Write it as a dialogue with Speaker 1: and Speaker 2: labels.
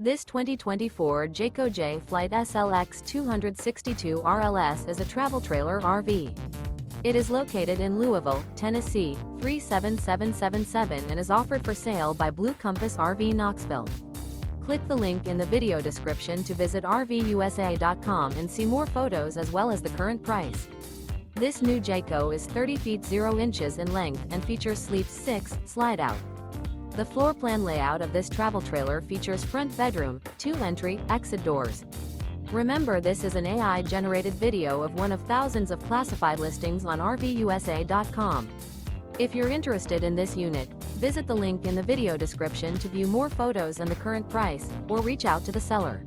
Speaker 1: This 2024 Jayco Jay Flight SLX 262 RLS is a travel trailer RV. It is located in Louisville, Tennessee, 37777 and is offered for sale by Blue Compass RV Knoxville. Click the link in the video description to visit RVUSA.com and see more photos as well as the current price. This new Jayco is 30 feet 0 inches in length and features Sleep 6 Slideout. The floor plan layout of this travel trailer features front bedroom, 2 entry, exit doors. Remember, this is an AI-generated video of one of thousands of classified listings on RVUSA.com. If you're interested in this unit, visit the link in the video description to view more photos and the current price, or reach out to the seller.